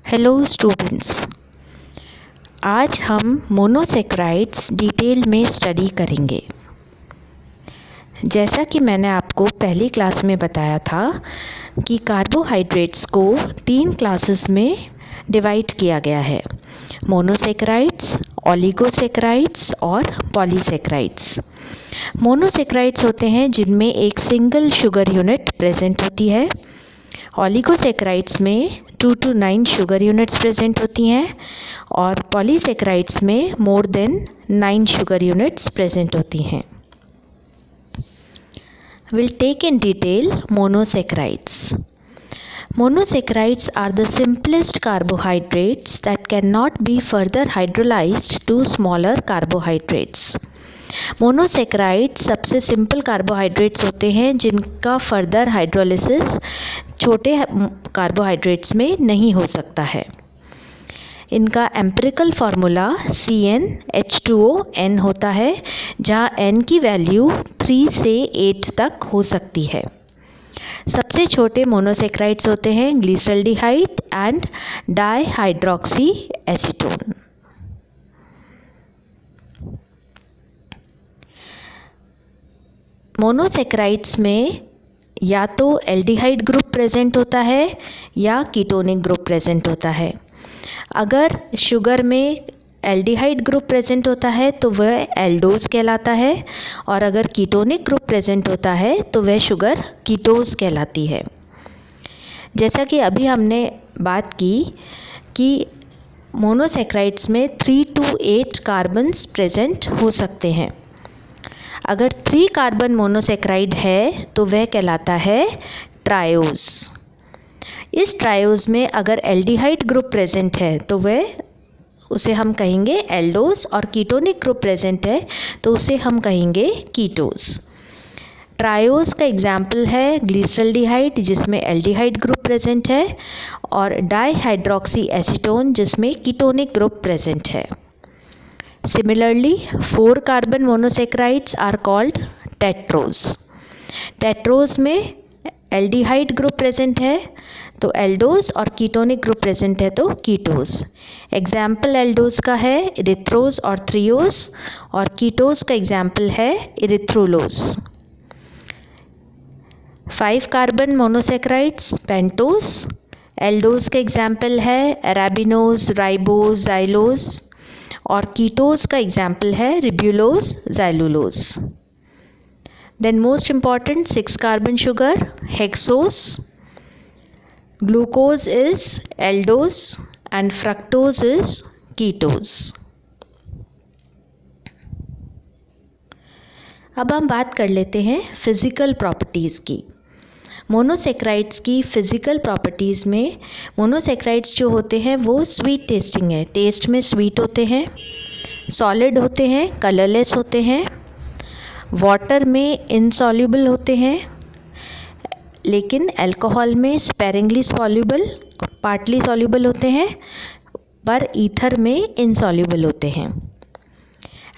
Hello students, आज हम monosaccharides detail में स्टडी करेंगे। जैसा कि मैंने आपको पहली क्लास में बताया था कि कार्बोहाइड्रेट्स को 3 क्लासेस में डिवाइड किया गया है, मोनोसेक्राइड्स, ओलिगोसेक्राइड्स और पॉलीसेक्राइड्स। मोनोसेक्राइड्स होते हैं जिनमें एक सिंगल शुगर यूनिट प्रेजेंट होती है। ओलिगोसेक्राइड्स में 2 to 9 शुगर यूनिट्स प्रेजेंट होती हैं और पॉलीसेक्राइड्स में more than 9 sugar units present होती हैं। We'll take in detail monosaccharides. Monosaccharides are the simplest carbohydrates that cannot be further hydrolyzed to smaller carbohydrates. Monosaccharides सबसे सिंपल कार्बोहाइड्रेट्स होते हैं जिनका फर्दर हाइड्रोलिसिस छोटे कार्बोहाइड्रेट्स में नहीं हो सकता है। इनका एम्पिरिकल फार्मूला CnH2ON होता है, जहाँ N की वैल्यू 3 से 8 तक हो सकती है। सबसे छोटे मोनोसेक्राइड्स होते हैं glyceraldehyde and dihydroxy acetone. Monosaccharides में या तो एल्डिहाइड ग्रुप प्रेजेंट होता है या कीटोनिक ग्रुप प्रेजेंट होता है। अगर शुगर में एल्डिहाइड ग्रुप प्रेजेंट होता है तो वह एल्डोज कहलाता है, और अगर कीटोनिक ग्रुप प्रेजेंट होता है तो वह शुगर कीटोज कहलाती है। जैसा कि अभी हमने बात की कि मोनोसेक्राइड्स में 3 to 8 कार्बन्स प्रेजेंट हो सकते हैं। अगर 3 कार्बन मोनोसेक्राइड है तो वह कहलाता है ट्रायोज। इस ट्रायोज में अगर एल्डिहाइड ग्रुप प्रेजेंट है तो वह उसे हम कहेंगे एल्डोज, और कीटोनिक ग्रुप प्रेजेंट है तो उसे हम कहेंगे कीटोज। ट्रायोज का एग्जाम्पल है ग्लिसरल्डिहाइड जिसमें एल्डिहाइड ग्रुप प्रेजेंट है, और डाइहाइड्रोक्सी एसीटोन जिसमें कीटोनिक ग्रुप प्रेजेंट है। Similarly, 4 carbon monosaccharides are called tetrose. Tetrose में एल्डिहाइड ग्रुप प्रेजेंट है तो एल्डोज, और कीटोनिक ग्रुप प्रेजेंट है तो कीटोज। एग्जाम्पल एल्डोज का है इरिथ्रोज और थ्रियोज, और कीटोज का एग्जाम्पल है erythrulose. 5 carbon monosaccharides pentose. Aldose का एग्जाम्पल है अराबिनोज, राइबोज, जाइलोज, और कीटोज का एग्जाम्पल है ribulose, xylulose. Then most important 6 carbon sugar hexose. Glucose is aldose and fructose is ketose. अब हम बात कर लेते हैं फिजिकल प्रॉपर्टीज़ की। मोनोसेक्राइड्स की फ़िज़िकल प्रॉपर्टीज़ में मोनोसेक्राइड्स जो होते हैं वो स्वीट टेस्टिंग है, टेस्ट में स्वीट होते हैं, सॉलिड होते हैं, कलरलेस होते हैं, वाटर में इनसॉल्युबल होते हैं, लेकिन अल्कोहल में स्पेरिंगली सॉल्युबल, पार्टली सॉल्युबल होते हैं, पर ईथर में इनसॉल्युबल होते हैं।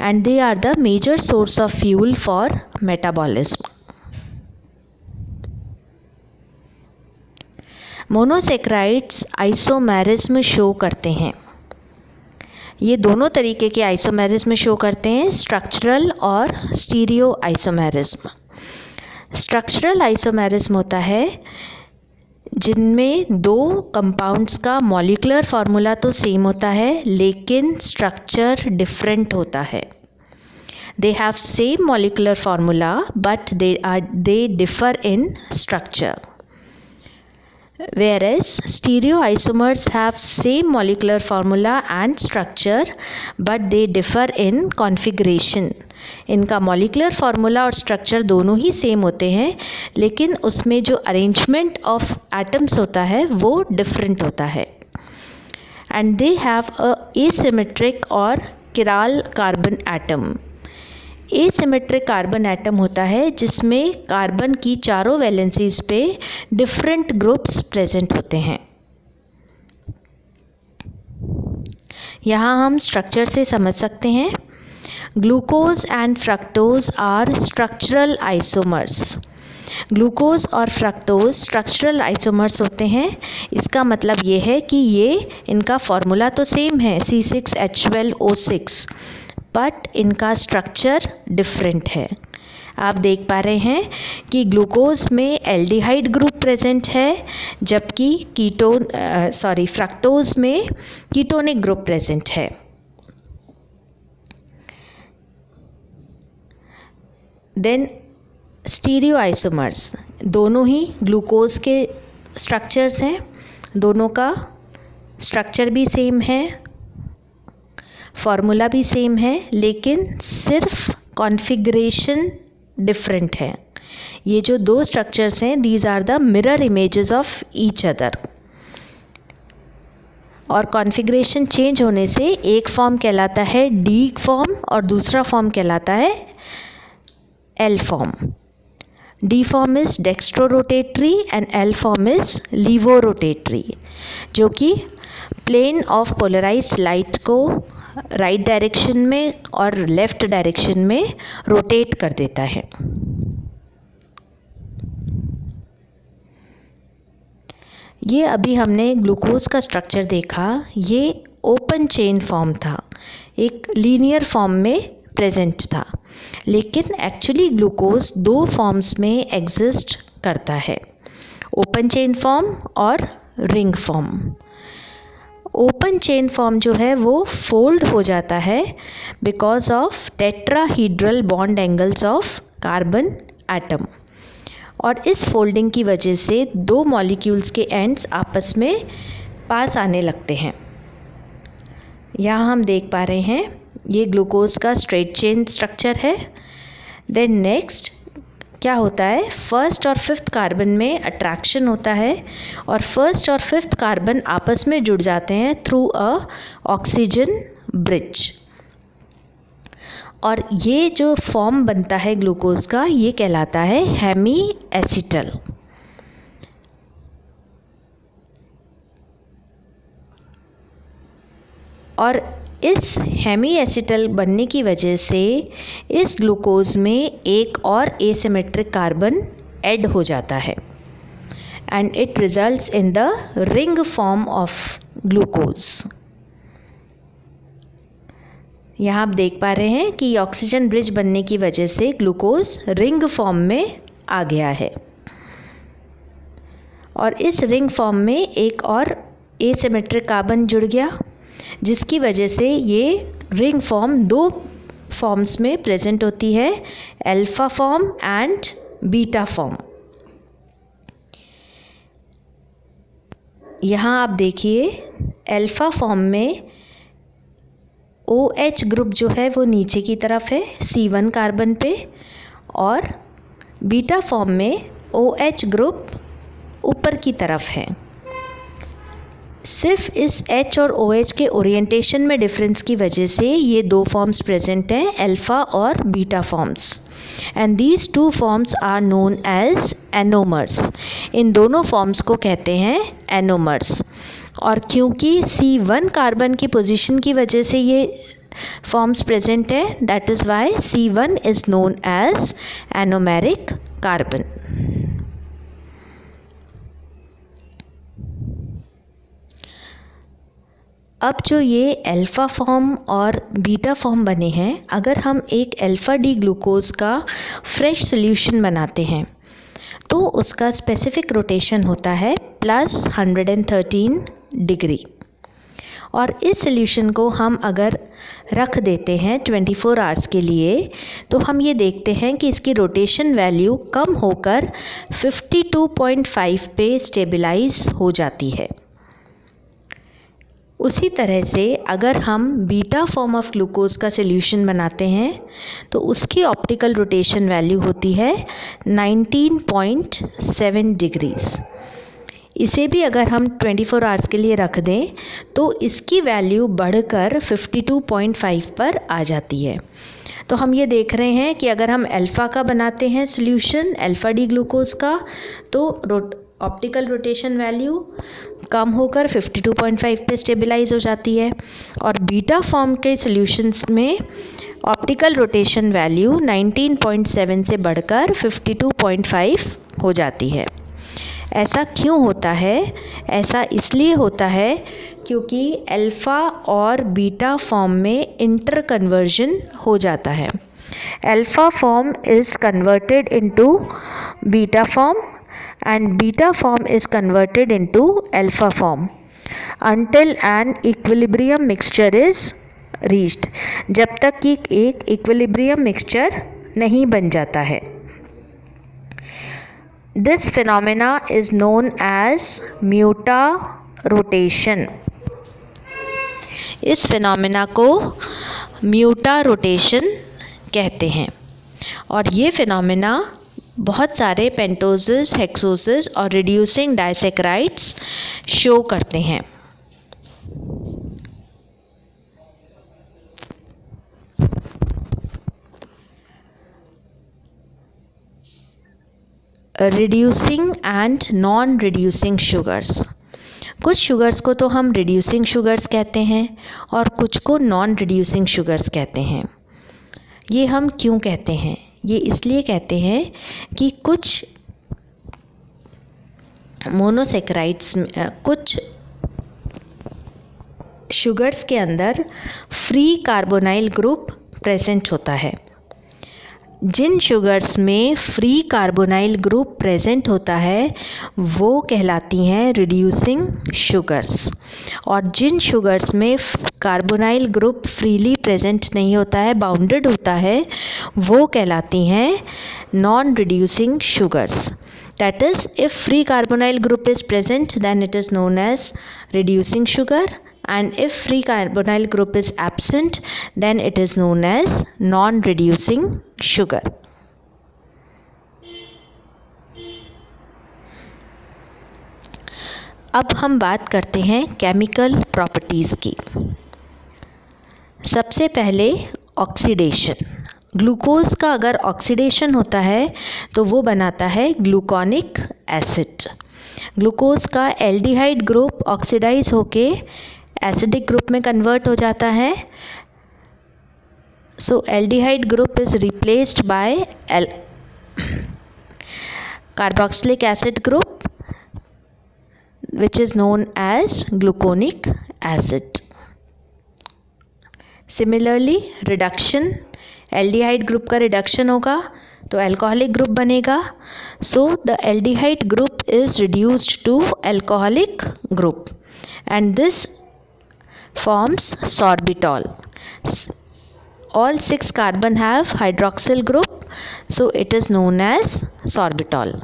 And they are the major source of fuel for metabolism. Monosaccharides isomerism show करते हैं। ये दोनों तरीके के आइसोमेरिज्म शो करते हैं, स्ट्रक्चरल और स्टीरियो आइसोमेरिज्म। स्ट्रक्चरल आइसोमेरिज्म होता है जिनमें 2 कंपाउंड्स का मॉलिक्यूलर फार्मूला तो सेम होता है लेकिन स्ट्रक्चर डिफरेंट होता है। They have same molecular formula but they differ in structure. Whereas stereoisomers have same molecular formula and structure but they differ in configuration. इनका molecular formula और structure दोनों ही same होते हैं, लेकिन उसमें जो arrangement of atoms होता है वो different होता है। And they have a asymmetric और chiral carbon atom. Asymmetric carbon atom होता है जिसमें कार्बन की चारों वैलेंसीज पे डिफरेंट ग्रुप्स प्रेजेंट होते हैं। यहाँ हम स्ट्रक्चर से समझ सकते हैं। Glucose and fructose are structural isomers. Glucose और फ्रक्टोज स्ट्रक्चरल आइसोमर्स होते हैं। इसका मतलब ये है कि ये इनका फॉर्मूला तो सेम है C6H12O6, बट इनका स्ट्रक्चर डिफरेंट है। आप देख पा रहे हैं कि ग्लूकोज में एल्डिहाइड ग्रुप प्रेजेंट है, जबकि फ्रक्टोज में कीटोनिक ग्रुप प्रेजेंट है। देन स्टीरियो आइसोमर्स, दोनों ही ग्लूकोज के स्ट्रक्चर्स हैं, दोनों का स्ट्रक्चर भी सेम है, फॉर्मूला भी सेम है, लेकिन सिर्फ कॉन्फ़िगरेशन डिफरेंट है। ये जो दो स्ट्रक्चर्स हैं, these are the mirror images of each other, और कॉन्फ़िगरेशन चेंज होने से एक फॉर्म कहलाता है डी फॉर्म और दूसरा फॉर्म कहलाता है L form. D form is dextrorotatory and L form is levorotatory, जो कि प्लेन ऑफ पोलराइज्ड लाइट को राइट डायरेक्शन में और लेफ़्ट डायरेक्शन में रोटेट कर देता है। ये अभी हमने ग्लूकोज का स्ट्रक्चर देखा, ये ओपन चेन फॉर्म था, एक लीनियर फॉर्म में प्रेजेंट था, लेकिन एक्चुअली ग्लूकोज दो फॉर्म्स में एग्जिस्ट करता है, ओपन चेन फॉर्म और ring form. Open chain form जो है वो फोल्ड हो जाता है because of tetrahedral bond angles of carbon atom, और इस फोल्डिंग की वजह से दो मॉलिक्यूल्स के एंड्स आपस में पास आने लगते हैं। यहाँ हम देख पा रहे हैं ये ग्लूकोज का स्ट्रेट चेन स्ट्रक्चर है। देन नेक्स्ट क्या होता है, फर्स्ट और फिफ्थ कार्बन में अट्रैक्शन होता है और फर्स्ट और फिफ्थ कार्बन आपस में जुड़ जाते हैं थ्रू अ ऑक्सीजन ब्रिज, और ये जो फॉर्म बनता है ग्लूकोज का, ये कहलाता है हेमी एसिटल। और इस हेमी एसिटल बनने की वजह से इस ग्लूकोज में एक और एसिमेट्रिक कार्बन ऐड हो जाता है and it results in the ring form of glucose. यहाँ आप देख पा रहे हैं कि ऑक्सीजन ब्रिज बनने की वजह से ग्लूकोज रिंग फॉर्म में आ गया है, और इस रिंग फॉर्म में एक और एसिमेट्रिक कार्बन जुड़ गया, जिसकी वजह से ये रिंग फॉर्म दो फॉर्म्स में प्रेजेंट होती है, alpha form and beta form. यहाँ आप देखिए अल्फा फॉर्म में OH ग्रुप जो है वो नीचे की तरफ है C1 कार्बन पे, और बीटा फॉर्म में OH ग्रुप ऊपर की तरफ है। सिर्फ इस H और OH के ओरिएंटेशन में डिफरेंस की वजह से ये दो फॉर्म्स प्रेजेंट हैं, अल्फा और beta forms, and these two forms are known as anomers. इन दोनों फॉर्म्स को कहते हैं एनोमर्स, और क्योंकि C1 कार्बन की पोजीशन की वजह से ये फॉर्म्स प्रेजेंट है, that is why C1 is known as anomeric carbon. अब जो ये अल्फ़ा फॉर्म और बीटा फॉर्म बने हैं, अगर हम एक अल्फ़ा डी ग्लूकोज का फ्रेश सॉल्यूशन बनाते हैं तो उसका स्पेसिफिक रोटेशन होता है +113 डिग्री, और इस सॉल्यूशन को हम अगर रख देते हैं 24 आवर्स के लिए, तो हम ये देखते हैं कि इसकी रोटेशन वैल्यू कम होकर 52.5 पे स्टेबलाइज हो जाती है। उसी तरह से अगर हम बीटा फॉर्म ऑफ ग्लूकोज का सॉल्यूशन बनाते हैं तो उसकी ऑप्टिकल रोटेशन वैल्यू होती है 19.7 डिग्रीज़। इसे भी अगर हम 24 आवर्स के लिए रख दें तो इसकी वैल्यू बढ़कर 52.5 पर आ जाती है। तो हम ये देख रहे हैं कि अगर हम अल्फ़ा का बनाते हैं सॉल्यूशन, अल्फ़ा डी ग्लूकोज का, तो ऑप्टिकल रोटेशन वैल्यू कम होकर 52.5 पे स्टेबलाइज हो जाती है, और बीटा फॉर्म के सॉल्यूशंस में ऑप्टिकल रोटेशन वैल्यू 19.7 से बढ़कर 52.5 हो जाती है। ऐसा क्यों होता है? ऐसा इसलिए होता है क्योंकि अल्फ़ा और बीटा फॉर्म में इंटर कन्वर्जन हो जाता है। Alpha form is converted into beta form and beta form is converted into alpha form until an equilibrium mixture is reached, जब तक कि एक equilibrium mixture नहीं बन जाता है। This phenomena is known as म्यूटारोटेशन। इस फिनोमेना को म्यूटारोटेशन कहते हैं और ये फिनोमेना बहुत सारे पेंटोजेस, हेक्सोसेस और रिड्यूसिंग डाइसैकराइड्स शो करते हैं। Reducing and non reducing sugars. कुछ शुगर्स को तो हम रिड्यूसिंग शुगर्स कहते हैं और कुछ को नॉन रिड्यूसिंग शुगर्स कहते हैं। ये हम क्यों कहते हैं? ये इसलिए कहते हैं कि कुछ मोनोसेक्राइड्स, कुछ शुगर्स के अंदर फ्री कार्बोनाइल ग्रुप प्रेजेंट होता है। जिन शुगर्स में फ्री कार्बोनाइल ग्रुप प्रेजेंट होता है वो कहलाती हैं रिड्यूसिंग शुगर्स, और जिन शुगर्स में कार्बोनाइल ग्रुप फ्रीली प्रेजेंट नहीं होता है, बाउंडेड होता है, वो कहलाती हैं non reducing sugars. That is, if free carbonyl group is present then it is known as reducing sugar, and if free carbonyl group is absent then it is known as non-reducing sugar. अब हम बात करते हैं chemical properties की। सबसे पहले oxidation. Glucose का अगर ऑक्सीडेशन होता है तो वो बनाता है ग्लूकोनिक एसिड। ग्लूकोज का एल्डिहाइड ग्रुप ऑक्सीडाइज होके एसिडिक ग्रुप में कन्वर्ट हो जाता है। So aldehyde group is replaced by carboxylic acid group which is known as gluconic acid. Similarly reduction, aldehyde group का रिडक्शन होगा तो अल्कोहलिक ग्रुप बनेगा। So the aldehyde group is reduced to alcoholic group and this forms sorbitol. All 6 carbon have hydroxyl group, so it is known as sorbitol.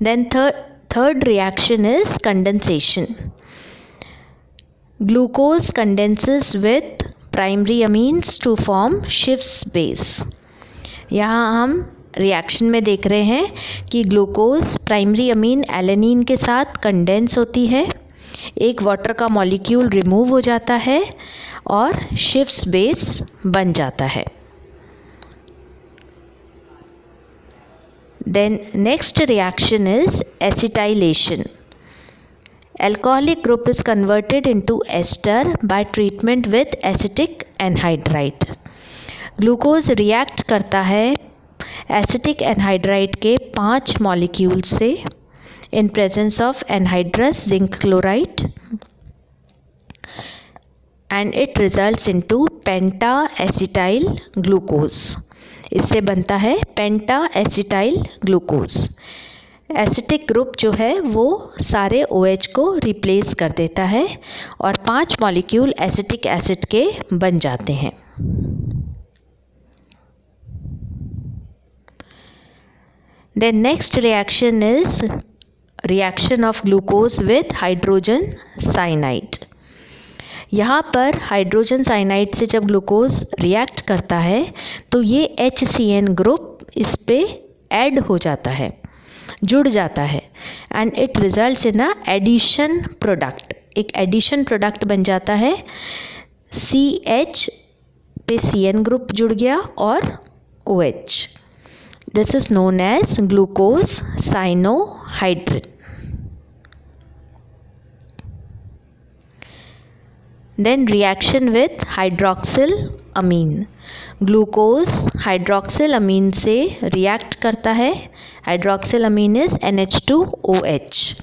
Then third reaction is condensation. Glucose condenses with primary amines to form Schiff's base. यहाँ हम reaction में देख रहे हैं कि glucose primary amine alanine के साथ condense होती है, एक वाटर का मॉलिक्यूल रिमूव हो जाता है और शिफ्स बेस बन जाता है। Then next reaction is acetylation. Alcoholic group is converted into ester by treatment with acetic anhydride. Glucose react करता है एसिटिक एनहाइड्राइड के 5 मॉलिक्यूल से in presence of anhydrous zinc chloride and it results into penta acetyl glucose. इससे बनता है पेंटा acetyl glucose. Acetic group जो है वो सारे OH को रिप्लेस कर देता है और 5 मॉलिक्यूल एसिटिक एसिड के बन जाते हैं। Then next reaction is reaction of glucose with hydrogen cyanide. यहाँ पर हाइड्रोजन साइनाइड से जब ग्लूकोज रिएक्ट करता है तो ये HCN ग्रुप इस पे ऐड हो जाता है, जुड़ जाता है and it results in a addition product. एक एडिशन प्रोडक्ट बन जाता है, CH पे CN ग्रुप जुड़ गया और OH। This is known as glucose cyanohydrin. Then reaction with hydroxyl amine. Glucose hydroxyl amine से रिएक्ट करता है। Hydroxyl amine is NH2OH।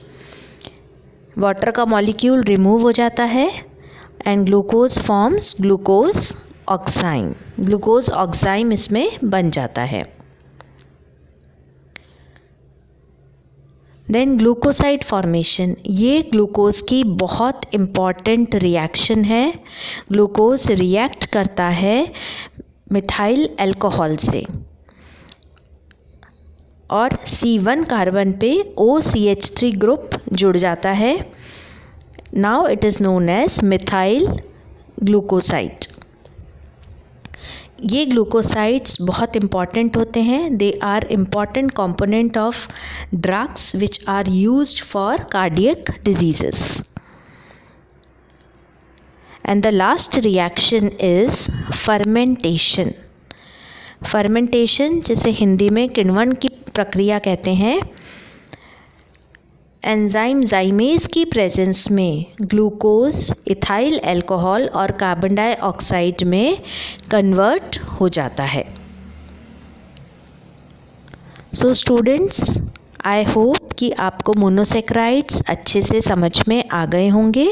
Water का मॉलिक्यूल रिमूव हो जाता है and glucose forms glucose oxime. Glucose oxime इसमें बन जाता है। देन ग्लूकोसाइड फॉर्मेशन, ये ग्लूकोज की बहुत इम्पॉर्टेंट रिएक्शन है। ग्लूकोज रिएक्ट करता है मिथाइल अल्कोहल से और C1 कार्बन पे OCH3 ग्रुप जुड़ जाता है। Now it is known as methyl glucoside. ये ग्लूकोसाइड्स बहुत इम्पॉर्टेंट होते हैं। They are important component of drugs which are used for cardiac diseases. And the last reaction is fermentation. Fermentation जिसे हिंदी में किण्वन की प्रक्रिया कहते हैं। एंजाइम जाइमेज की प्रेजेंस में ग्लूकोज इथाइल अल्कोहल और कार्बन डाइऑक्साइड में कन्वर्ट हो जाता है। सो स्टूडेंट्स, आई होप कि आपको मोनोसेक्राइड्स अच्छे से समझ में आ गए होंगे।